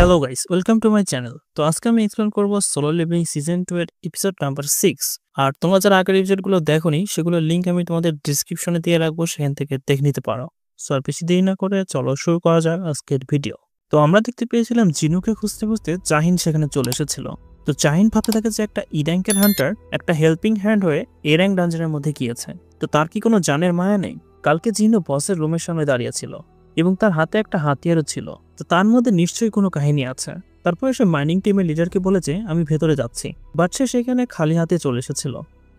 Hello guys, welcome to my channel. তো আজকে আমি এক্সপ্লেন করব সোলো লিভিং সিজন 2 এর এপিসোড নাম্বার 6। আর তোমরা যারা আগের এপিসোডগুলো দেখোনি সেগুলোর লিংক আমি তোমাদের ডেসক্রিপশনে দিয়ে রাখবো, সেখান থেকে দেখে নিতে পারো। সো আর বেশি দেরি না করে চলো শুরু করা যাক আজকের ভিডিও। তো আমরা দেখতে পেয়েছিলাম জিনুকে খুঁজতে খুঁজতে জাহিন সেখানে চলে এসেছিল। তো জাহিন ভাবতে থাকে যে একটা ই র্যাঙ্কের হান্টার একটা হেল্পিং হ্যান্ড হয়ে এ র্যাঙ্ক ডানজনের মধ্যে গিয়েছে। তো তার কি কোনো জানের মায়া নেই? কালকে জিনু বসের রুমের সামনে দাঁড়িয়ে ছিল এবং তার হাতে একটা হাতিয়ারও ছিল। তো তার মধ্যে নিশ্চয়ই কোনো কাহিনী আছে। তারপরে সে মাইনিং টিমের লিডারকে বলে যে আমি ভেতরে যাচ্ছি, বাট সে সেখানে খালি হাতে চলে এসেছিল।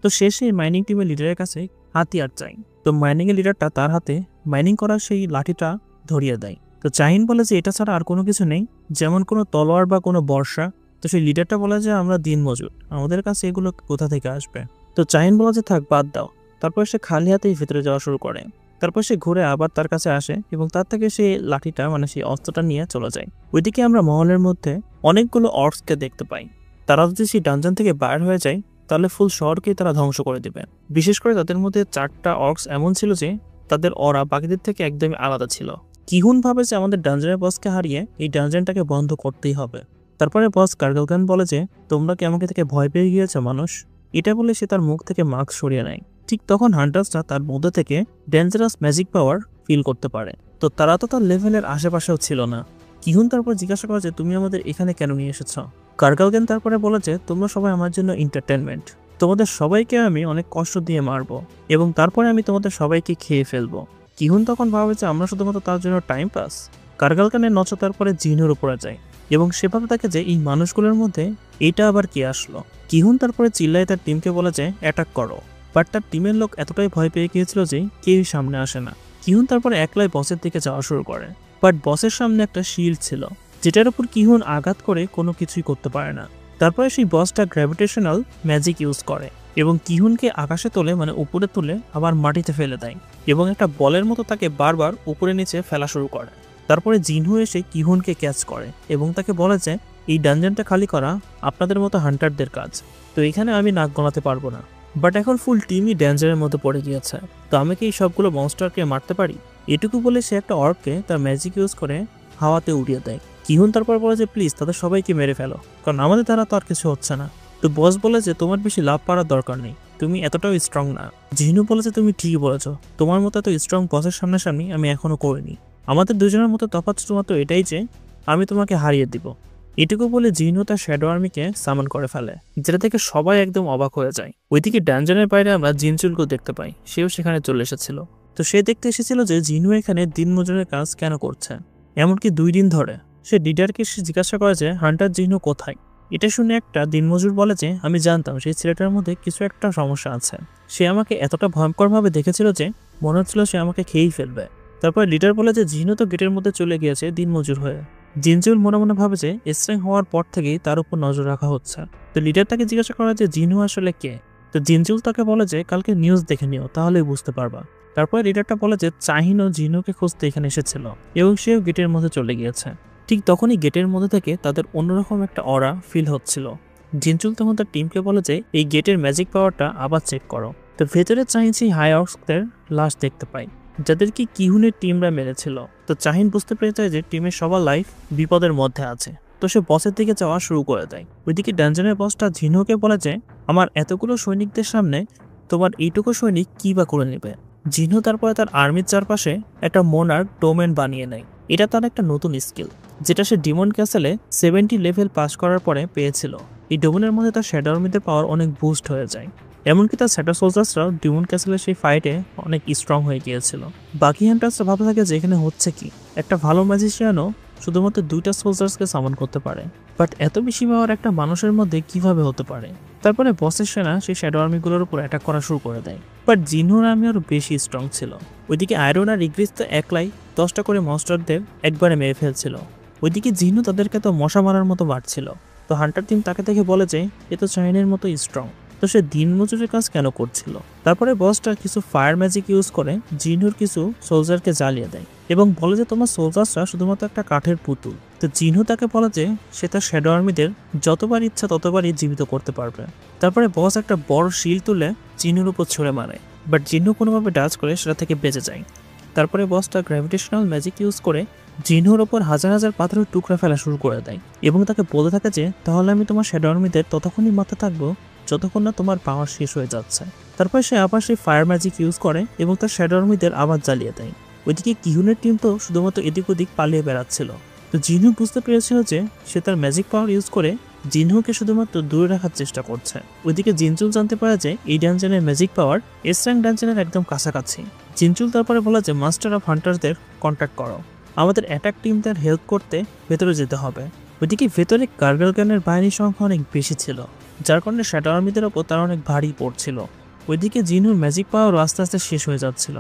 তো সে সেই মাইনিং টিমের লিডারের কাছে হাতিয়ার চাই। তো মাইনিং এর লিডারটা তার হাতে মাইনিং করা সেই লাঠিটা ধরিয়ে দেয়। তো জাহিন বলে যে এটা ছাড়া আর কোনো কিছু নেই, যেমন কোনো তলোয়ার বা কোনো বর্ষা। তো সেই লিডারটা বলে যে আমরা দিনমজুর, আমাদের কাছে এগুলো কোথা থেকে আসবে। তো জাহিন বলে যে থাক, বাদ দাও। তারপর সে খালি হাতেই ভেতরে যাওয়া শুরু করে। তারপর সে ঘুরে আবার তার কাছে আসে এবং তার থেকে সেই লাঠিটা সেই অস্ত্রটা নিয়ে চলে যায়। ওইদিকে আমরা মহলের মধ্যে অনেকগুলো অর্কসকে দেখতে পাই। তারা যদি সেই ডানজন থেকে বাইর হয়ে যায় তাহলে ফুল শহরকেই তারা ধ্বংস করে দিবে। বিশেষ করে তাদের মধ্যে 4টা অর্কস এমন ছিল যে তাদের অরা বাকিদের থেকে একদমই আলাদা ছিল। কিহুন ভাবে যে আমাদের ডানজনের বসকে হারিয়ে এই ডানজনটাকে বন্ধ করতেই হবে। তারপরে বস কার্গালগান বলে যে তোমরা কি আমাকে থেকে ভয় পেয়ে গিয়েছো মানুষ? এটা বলে সে তার মুখ থেকে মাস্ক সরিয়ে নেয়। ঠিক তখন হান্টার্সরা তার মধ্যে থেকে ডেঞ্জারাস ম্যাজিক পাওয়ার ফিল করতে পারে। তো তারা তো তার লেভেলের আশেপাশেও ছিল না। কিহুন তারপর জিজ্ঞাসা করে যে তুমি আমাদের এখানে কেন নিয়ে এসেছ? কার্গালগেন তারপরে বলে যে তোমরা সবাই আমার জন্য এন্টারটেনমেন্ট, তোমাদের সবাইকে আমি অনেক কষ্ট দিয়ে মারবো এবং তারপরে আমি তোমাদের সবাইকে খেয়ে ফেলবো। কিহুন তখন ভাবে যে আমরা শুধুমাত্র তার জন্য টাইম পাস। কার্গালগানের নজর তারপরে জিনুর উপরে যায় এবং সেভাবে তাকে যে এই মানুষগুলোর মধ্যে এটা আবার কে আসলো। কিহুন তারপরে চিল্লায় তার টিমকে বলে যে অ্যাটাক করো, বাট তার টিমের লোক এতটাই ভয় পেয়ে গিয়েছিল যে কেউই সামনে আসে না। কিহুন তারপরে একলাই বসের দিকে যাওয়া শুরু করে, বাট বসের সামনে একটা শিল্ড ছিল যেটার উপর কিহুন আঘাত করে কোনো কিছুই করতে পারে না। তারপরে সেই বসটা গ্র্যাভিটেশনাল ম্যাজিক ইউজ করে এবং কিহুনকে আকাশে তোলে, উপরে তুলে আবার মাটিতে ফেলে দেয় এবং একটা বলের মতো তাকে বারবার উপরে নিচে ফেলা শুরু করে। তারপরে জিনহু এসে কিহুনকে ক্যাচ করে এবং তাকে বলে যে এই ডানজনটা খালি করা আপনাদের মতো হান্টারদের কাজ, তো এখানে আমি নাক গলাতে পারবো না। বাট এখন ফুল টিমই ডেঞ্জারের মধ্যে পড়ে গিয়েছে, তো আমি কি এই সবগুলো মনস্টারকে মারতে পারি? এটুকু বলে সে একটা অর্ককে তার ম্যাজিক ইউজ করে হাওয়াতে উড়িয়ে দেয়। কিহুন তারপর বলে যে প্লিজ তাদের সবাইকে মেরে ফেলো, কারণ আমাদের দ্বারা তো আর কিছু হচ্ছে না। তো বস বলে যে তোমার বেশি লাভ পাওয়ার দরকার নেই, তুমি এতটাও স্ট্রং না। জিনু বলে যে তুমি ঠিকই বলেছো, তোমার মতো এত স্ট্রং বসের সামনাসামনি আমি এখনো করিনি। আমাদের দুজনের মতো তফাৎ শুধুমাত্র এটাই যে আমি তোমাকে হারিয়ে দিব। এটুকু বলে জিনু তার শ্যাডো আর্মিকে সামন করে ফেলে, যেটা থেকে সবাই একদম অবাক হয়ে যায়। ওইদিকে ডানজনের বাইরে আমরা জিনচুলকে দেখতে পাই, সেও সেখানে চলে এসেছিল। তো সে দেখতে এসেছিল যে জিনু এখানে দিনমজুরের কাজ কেন করছে, এমনকি 2 দিন ধরে। সে লিডারকে জিজ্ঞাসা করে যে হান্টার জিনু কোথায়। এটা শুনে একটা দিনমজুর বলে যে আমি জানতাম সেই ছেলেটার মধ্যে কিছু একটা সমস্যা আছে। সে আমাকে এতটা ভয়ঙ্করভাবে দেখেছিল যে মনে হচ্ছিল সে আমাকে খেয়েই ফেলবে। তারপর লিডার বলে যে জিনু তো গেটের মধ্যে চলে গিয়েছে দিনমজুর হয়ে। জিনচুল মনে মনে ভাবে যে স্ট্রেং হওয়ার পর থেকেই তার উপর নজর রাখা হচ্ছে। তো লিডার তাকে জিজ্ঞাসা করে যে জিনু আসলে কে। তো জিনচুল তাকে বলে যে কালকে নিউজ দেখে নিও, তাহলেই বুঝতে পারবা। তারপর লিডারটা বলে যে চাহিনও জিনুকে খুঁজতে এখানে এসেছিল এবং সেও গেটের মধ্যে চলে গিয়েছে। ঠিক তখনই গেটের মধ্যে থেকে তাদের অন্যরকম একটা অরা ফিল হচ্ছিল। জিনচুল তখন তার টিমকে বলে যে এই গেটের ম্যাজিক পাওয়ারটা আবার চেক করো। তো ভেতরে চাহিন সেই হাই অর্কসদের লাশ দেখতে পাই, যাদেরকে কিহুনের টিমরা মেরেছিল। তো চাহিন বুঝতে পেরে যায় যে টিমের সবার লাইফ বিপদের মধ্যে আছে। তো সে বসের দিকে যাওয়া শুরু করে দেয়। ওইদিকে ডানজনের বসটা জিনুকে বলে যে আমার এতগুলো সৈনিকদের সামনে তোমার এইটুকু সৈনিক কি বা করে নেবে। জিনু তারপরে তার আর্মির চারপাশে একটা মোনার ডোমেন বানিয়ে নেয়। এটা তার একটা নতুন স্কিল, যেটা সে ডিমন ক্যাসেলে 70 লেভেল পাস করার পরে পেয়েছিল। এই ডোমেনের মধ্যে তার শ্যাডো আর্মিদের পাওয়ার অনেক বুস্ট হয়ে যায়, এমনকি তার শ্যাডো সোলজার্সরাও ডিমন ক্যাসেলের সেই ফাইটে অনেক স্ট্রং হয়ে গিয়েছিল। বাকি হান্টার্সরা ভাবতে থাকে যে এখানে হচ্ছে কি, একটা ভালো ম্যাজিশিয়ানও শুধুমাত্র 2টা সোলজার্সকে সামন করতে পারে, বাট এত বেশি পাওয়ার একটা মানুষের মধ্যে কিভাবে হতে পারে। তারপরে বসের সেনা সেই শ্যাডো আর্মিগুলোর উপর অ্যাটাক করা শুরু করে দেয়, বাট জিনুর আর্মি আরও বেশি স্ট্রং ছিল। ওইদিকে আয়রন আর ইগ্রিস তো একলাই 10টা করে মনস্টারদের একবারে মেরে ফেলছিল। ওইদিকে জিনু তাদেরকে তো মশা মারার মতো বাড়ছিল। তো হান্টার টিম তাকে দেখে বলে যে এ তো চাইনের মতো স্ট্রং, তো সে দিনমজুরের কাজ কেন করছিল। তারপরে বসটা কিছু ফায়ার ম্যাজিক ইউজ করে জিনুর কিছু সোলজারকে জ্বালিয়ে দেয় এবং বলে যে তোমার সোলজার্সরা শুধুমাত্র একটা কাঠের পুতুল। তো জিনু তাকে বলে যে সে তার শ্যাডো আর্মিদের যতবার ইচ্ছা ততবারই জীবিত করতে পারবে। তারপরে বস একটা বড় শিল তুলে জিনুর উপর ছুঁড়ে মারে, বাট জিনু কোনোভাবে ডাচ করে সেটা থেকে বেঁচে যায়। তারপরে বসটা গ্র্যাভিটেশনাল ম্যাজিক ইউজ করে জিনহুর ওপর হাজার হাজার পাথরের টুকরা ফেলা শুরু করে দেয় এবং তাকে বলে থাকে যে তাহলে আমি তোমার শ্যাডো আর্মিদের ততক্ষণই মাথা থাকবো যতক্ষণ না তোমার পাওয়ার শেষ হয়ে যাচ্ছে। তারপর সে আবার সেই ফায়ার ম্যাজিক ইউজ করে এবং তার শ্যাডো আর্মিদের আবার জ্বালিয়ে দেয়। ওইদিকে কিহুনের টিম তো শুধুমাত্র এদিক ওদিক পালিয়ে বেড়াচ্ছিল। তো জিনহু বুঝতে পেরেছিল যে সে তার ম্যাজিক পাওয়ার ইউজ করে জিনহুকে শুধুমাত্র দূরে রাখার চেষ্টা করছে। ওইদিকে জিনচুল জানতে পারে যে এই ডানজনের ম্যাজিক পাওয়ার এস র্যাঙ্ক ডানজনের একদম কাছাকাছি। জিনচুল তারপরে বলে যে মাস্টার অফ হান্টারদের কন্ট্যাক্ট করো, আমাদের অ্যাটাক টিমদের হেল্প করতে ভেতরে যেতে হবে। ওইদিকে ভেতরে গার্গালগানের বাহিনীর সংখ্যা অনেক বেশি ছিল, যার কারণে শ্যাডো আর্মিদের ওপর তারা অনেক ভারী পড়ছিল। ওইদিকে জিনহুর ম্যাজিক পাওয়ার আস্তে আস্তে শেষ হয়ে যাচ্ছিল।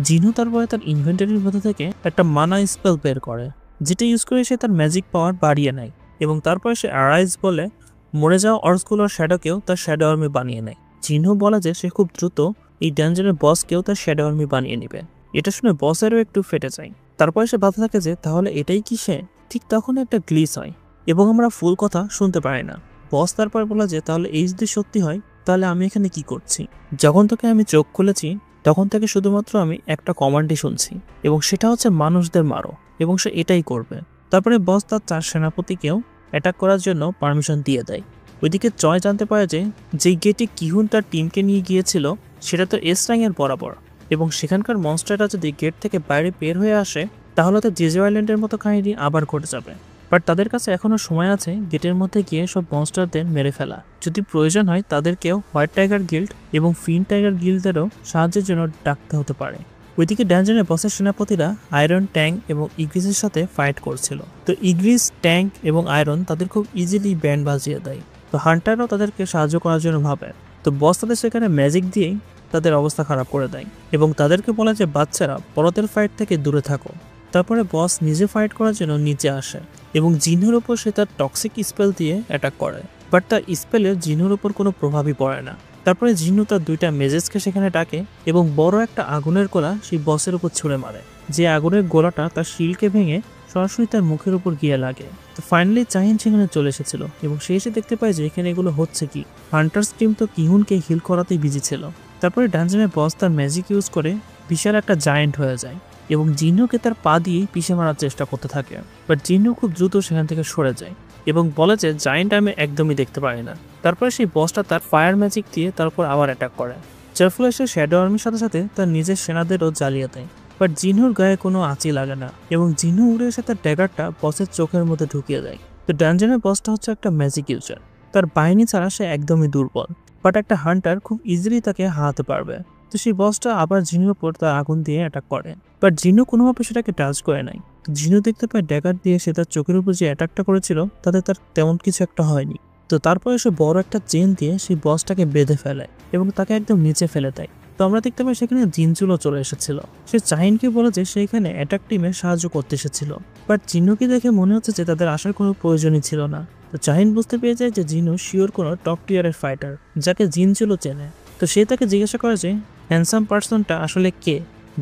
জিনহু তারপরে তার ইনভেন্টরির মধ্যে থেকে একটা মানা স্পেল বের করে, যেটা ইউজ করে সে তার ম্যাজিক পাওয়ার বাড়িয়ে নেয় এবং তারপরে সে অ্যারাইজ বলে মরে যাওয়া অর্সগুলোর শ্যাডোকেও তার শ্যাডো আর্মি বানিয়ে নেয়। জিনহু বলে যে সে খুব দ্রুত এই ড্যাঞ্জনের বসকেও তার শ্যাডো আর্মি বানিয়ে নেবে। এটা শুনে বসেরও একটু ফেটে যায়। তারপরে সে ভাবতে থাকে যে তাহলে এটাই কি সে? ঠিক তখন একটা গ্লিচ হয় এবং আমরা ফুল কথা শুনতে পারি না। বস তারপর বলে যে তাহলে এই যদি সত্যি হয় তাহলে আমি এখানে কি করছি? যখন তোকে আমি চোখ খুলেছি তখন থেকে শুধুমাত্র আমি একটা কমান্ডই শুনছি এবং সেটা হচ্ছে মানুষদের মারো, এবং সে এটাই করবে। তারপরে বস তার 4 সেনাপতিকেও অ্যাটাক করার জন্য পারমিশন দিয়ে দেয়। ওইদিকে জয় জানতে পারে যে যেই গেটে কিহুন তার টিমকে নিয়ে গিয়েছিল সেটা তো এস র্যাঙ্কের বরাবর, এবং সেখানকার মনস্টাররা যদি গেট থেকে বাইরে বের হয়ে আসে তাহলে তো জেজো আইল্যান্ডের মতো কাহিনী আবার ঘটে যাবে। বাট তাদের কাছে এখনও সময় আছে গেটের মধ্যে গিয়ে সব মনস্টারদের মেরে ফেলা। যদি প্রয়োজন হয় তাদেরকেও হোয়াইট টাইগার গিল্ড এবং ফিন টাইগার গিল্ডেরও সাহায্যের জন্য ডাকতে হতে পারে। ওইদিকে ড্যাঞ্জনের বসের সেনাপতিরা আয়রন, ট্যাঙ্ক এবং ইগ্রিসের সাথে ফাইট করছিল। তো ইগ্রিস, ট্যাঙ্ক এবং আয়রন তাদের খুব ইজিলি ব্যান্ড বাজিয়ে দেয়। তো হান্টারও তাদেরকে সাহায্য করার জন্য ভাবে। তো বস তাদের সেখানে ম্যাজিক দিয়েই তাদের অবস্থা খারাপ করে দেয় এবং তাদেরকে বলে যে বাচ্চারা পরতের ফাইট থেকে দূরে থাকো। তারপরে বস নিজে ফাইট করার জন্য নিচে আসে এবং জিনহুর ওপর সে তার টক্সিক স্পেল দিয়ে অ্যাটাক করে, বাট তার স্পেলের জিনহুর ওপর কোনো প্রভাবই পড়ে না। তারপরে জিনহু তার 2টা মেজেসকে সেখানে ডাকে এবং বড় একটা আগুনের গোলা সেই বসের উপর ছুঁড়ে মারে, যে আগুনের গোলাটা তার শিলকে ভেঙে সরাসরি তার মুখের উপর গিয়ে লাগে। তো ফাইনালি চাহিন সেখানে চলে এসেছিল এবং সে এসে দেখতে পায় যে এখানে এগুলো হচ্ছে কি। হান্টার্স টিম তো কিহুনকে হিল করাতেই বিজি ছিল। তারপরে ডানজনের বস তার ম্যাজিক ইউজ করে বিশাল একটা জায়েন্ট হয়ে যায় এবং জিনহুকে তার পা দিয়েই পিষে মারার চেষ্টা করতে থাকে। বাট জিনহু খুব দ্রুত সেখান থেকে সরে যায় এবং বলে যে জায়েন্ট আমি একদমই দেখতে পারি না। তারপরে সেই বসটা তার ফায়ার ম্যাজিক দিয়ে তারপর আবার অ্যাটাক করে, যার ফলে সে শ্যাডো আর্মির সাথে সাথে তার নিজের সেনাদেরও জ্বালিয়ে দেয়। বাট জিনহুর গায়ে কোনো আঁচই লাগে না এবং জিনহু উড়ে এসে তার ড্যাগারটা বসের চোখের মধ্যে ঢুকিয়ে দেয়। তো ডানজনের বসটা হচ্ছে একটা ম্যাজিক ইউজার, তার বাহিনী ছাড়া সে একদমই দুর্বল, বাট একটা হান্টার খুব ইজিলি তাকে হারাতে পারবে। তো সেই বসটা আবার জিনুর উপর তার আগুন দিয়ে অ্যাটাক করে, বাট জিনু কোনোভাবে সেটাকে টাচ করে নাই। জিনু দেখতে পায় ড্যাগার দিয়ে সে তার চোখের উপর যে অ্যাটাকটা করেছিল তাতে তার তেমন কিছু একটা হয়নি। তো তারপরে সে বড় একটা চেন দিয়ে সেই বসটাকে বেঁধে ফেলে এবং তাকে একদম নিচে ফেলে দেয়। তো আমরা দেখতে পাই সেখানে জিনচুলও চলে এসেছিল। সে চাহিনকে বলে যে সে এখানে অ্যাটাক টিমে সাহায্য করতে এসেছিল, বাট জিনুকে দেখে মনে হচ্ছে যে তাদের আসার কোনো প্রয়োজনই ছিল না। তো চাহিন বুঝতে পেরে যায় যে জিনু শিওর কোনো টপ টিয়ারের ফাইটার যাকে জিনচুলও চেনে। তো সে তাকে জিজ্ঞাসা করে যে হ্যান্ডসাম পার্সনটা আসলে কে।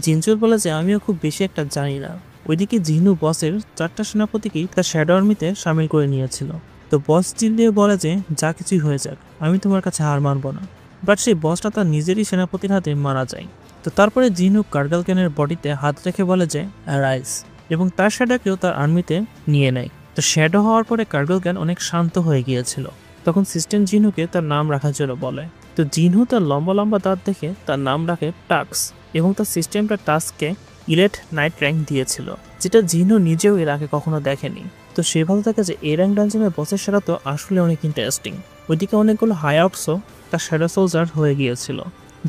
জিনচুল বলে যে আমিও খুব বেশি একটা জানি না। ওইদিকে জিনু বসের 4টা সেনাপতিকেই তার শ্যাডো আর্মিতে সামিল করে নিয়েছিল। তো বস চিল্লিয়ে বলে যে যা কিছুই হয়ে যাক আমি তোমার কাছে হার মানব না। বাট সেই বসটা তার নিজেরই সেনাপতির হাতে মারা যায়। তো তারপরে জিনু গার্গালগানের বডিতে হাত রেখে বলে যে অ্যারাইজ, এবং তার শ্যাডোকেও তার আর্মিতে নিয়ে নেয়। তো শ্যাডো হওয়ার পরে গার্গালগান অনেক শান্ত হয়ে গিয়েছিল। তখন সিস্টেম জিনুকে তার নাম রাখার জন্য বলে। তো জিনহু তার লম্বা লম্বা দাঁত দেখে তার নাম রাখে টাক্স, এবং তার সিস্টেমটা টাস্ককে ইলেট নাইট র্যাঙ্ক দিয়েছিল, যেটা জিনহু নিজেও এর আগে কখনো দেখেনি। তো সে ভালো থাকে যে এ র্যাঙ্ক ডানজনের বসের সেরা তো আসলে অনেক ইন্টারেস্টিং। ওইদিকে অনেকগুলো হাই আউটসও তার শ্যাডো সোলজার হয়ে গিয়েছিল,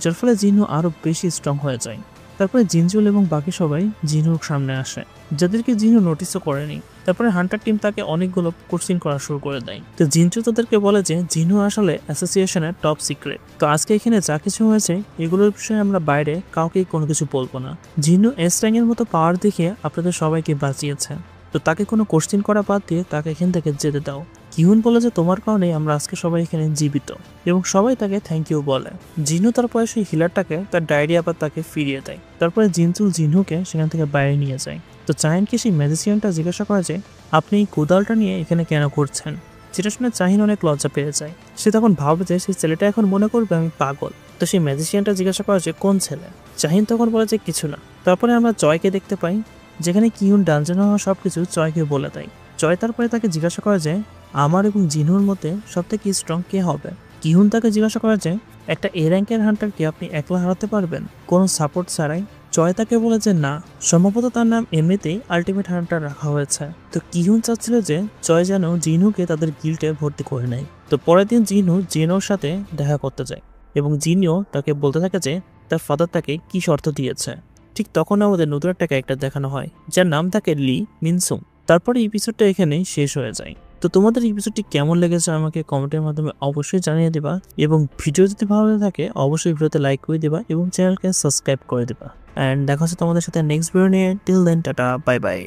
যার ফলে জিনহু আরো বেশি স্ট্রং হয়ে যায়। তারপরে জিনজুল এবং বাকি সবাই জিনহুর সামনে আসে, যাদেরকে জিনহু নোটিসও করেনি। তারপরে হান্টার টিম তাকে অনেকগুলো কোশ্চিন করা শুরু করে দেয়। তো জিনচু তাদেরকে বলে যে জিনহু আসলে অ্যাসোসিয়েশনের টপ সিক্রেট। তো আজকে এখানে যা কিছু হয়েছে এগুলোর বিষয়ে আমরা বাইরে কাউকেই কোনো কিছু বলবো না। জিনহু এস র্যাঙ্কের মতো পাওয়ার দেখিয়ে আপনাদের সবাইকে বাঁচিয়েছে, তো তাকে কোনো কোশ্চিন করা বাদ দিয়ে তাকে এখান থেকে যেতে দাও। কিহুন বলে যে তোমার কারণেই আমরা আজকে সবাই এখানে জীবিত, এবং সবাই তাকে থ্যাংক ইউ বলে। জিনহু তারপরে সেই হিলারটাকে তার ডায়েরি আবার তাকে ফিরিয়ে দেয়। তারপরে জিনচুল জিনহুকে সেখান থেকে বাইরে নিয়ে যায়। তো চাহিনকে সেই ম্যাজিসিয়ানটা জিজ্ঞাসা করে যে আপনি এই কোদালটা নিয়ে এখানে কেন ঘুরছেন, যেটা শুনে চাহিন অনেক লজ্জা পেয়ে যায়। সে তখন ভাবে যে সেই ছেলেটা এখন মনে করবে আমি পাগল, তো সেই ম্যাজিশিয়ানটা জিজ্ঞাসা করে যে কোন ছেলে। জাহিন তখন বলে যে কিছু না। তারপরে আমরা জয়কে দেখতে পাই, যেখানে কিহুন ডানজনে হওয়া সবকিছু জয়কে বলে দেয়। জয় তারপরে তাকে জিজ্ঞাসা করে যে আমার এবং জিনুর মধ্যে সবথেকে স্ট্রং কে হবে। কিহুন তাকে জিজ্ঞাসা করে যে একটা এ র্যাঙ্কের হান্টারকে আপনি একলা হারাতে পারবেন কোনো সাপোর্ট ছাড়াই। জয় তাকে বলে যে না, সম্ভবত তার নাম এমনিতেই আলটিমেট হান্টার রাখা হয়েছে। তো কিহুন চাচ্ছিল যে জয় যেন জিনুকে তাদের গিল্ডে ভর্তি করে নেয়। তো পরের দিন জিনু জিনোর সাথে দেখা করতে যায় এবং জিনিও তাকে বলতে থাকে যে তার ফাদার তাকে কি শর্ত দিয়েছে। ঠিক তখন আমাদের নতুন একটা ক্যারেক্টার দেখানো হয় যার নাম থাকে লি মিনসুং। তারপরে এপিসোডটা এখানেই শেষ হয়ে যায়। তো তোমাদের এপিসোডটি কেমন লেগেছে আমাকে কমেন্টের মাধ্যমে অবশ্যই জানিয়ে দিবা, এবং ভিডিও যদি ভালো থাকে অবশ্যই ভিডিওতে লাইক করে দিবা এবং চ্যানেলকে সাবস্ক্রাইব করে দিবা। অ্যান্ড দেখা হচ্ছে তোমাদের সাথে নেক্সট ভিডিও নিয়ে। Till then tata, bye by.